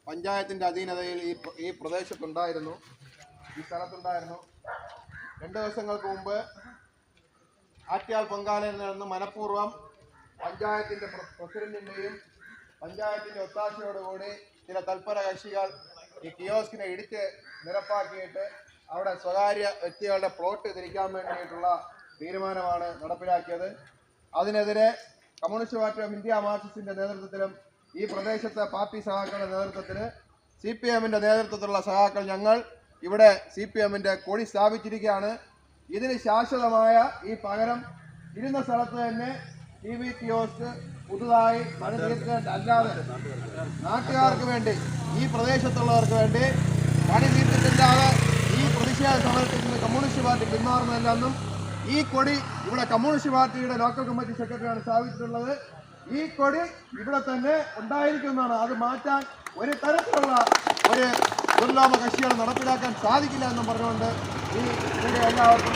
പഞ്ചായത്തിൻ്റെ അധീനതയിൽ ഈ പ്രദേശത്തുണ്ടായിരുന്നു, ഈ സ്ഥലത്തുണ്ടായിരുന്നു. 2 ദിവസങ്ങൾക്ക് മുമ്പ് ആറ്റ്യാൽ പൊങ്കാലയിൽ നിന്ന് മനഃപൂർവ്വം പഞ്ചായത്തിൻ്റെ പ്രസിഡന്റിൻ്റെയും പഞ്ചായത്തിൻ്റെ ഒത്താശയോടുകൂടി ചില തൽപര കക്ഷികൾ ഈ കിയോസ്കിനെ ഇടിച്ച് നിരപ്പാക്കിയിട്ട് അവിടെ സ്വകാര്യ വ്യക്തികളുടെ പ്ലോട്ട് തിരിക്കാൻ വേണ്ടിയിട്ടുള്ള തീരുമാനമാണ് നടപ്പിലാക്കിയത്. അതിനെതിരെ കമ്മ്യൂണിസ്റ്റ് പാർട്ടി ഓഫ് ഇന്ത്യ മാർക്സിസ്റ്റിൻ്റെ നേതൃത്വത്തിലും ഈ പ്രദേശത്തെ പാർട്ടി സഹാക്കളുടെ നേതൃത്വത്തിൽ CPM-ൻ്റെ നേതൃത്വത്തിലുള്ള സഹാക്കൾ ഞങ്ങൾ ഇവിടെ CPM-ൻ്റെ കൊടി സ്ഥാപിച്ചിരിക്കുകയാണ്. ഇതിന് ശാശ്വതമായ ഈ പകരം ഇരുന്ന സ്ഥലത്ത് തന്നെ TV കിയോസ്ക് പുതുതായി പണി തീർക്കേണ്ടല്ലാതെ നാട്ടുകാർക്ക് വേണ്ടി, ഈ പ്രദേശത്തുള്ളവർക്ക് വേണ്ടി പണി തീർത്തിട്ടില്ലാതെ ഈ പ്രതിഷേധ സമരത്തിൽ നിന്ന് കമ്മ്യൂണിസ്റ്റ് പാർട്ടി പിന്മാറുന്നില്ലെന്നും ഈ കൊടി ഇവിടെ കമ്മ്യൂണിസ്റ്റ് പാർട്ടിയുടെ ലോക്കൽ കമ്മിറ്റി സെക്രട്ടറിയാണ് സ്ഥാപിച്ചിട്ടുള്ളത്. ഈ കൊടി ഇവിടെ തന്നെ ഉണ്ടായിരിക്കുന്നതാണ്. അത് മാറ്റാൻ ഒരു തരത്തിലുള്ള ഒരു ദുർലോഭ കക്ഷികൾ നടപ്പിലാക്കാൻ സാധിക്കില്ല എന്നും പറഞ്ഞുകൊണ്ട് ഈ എല്ലാവർക്കും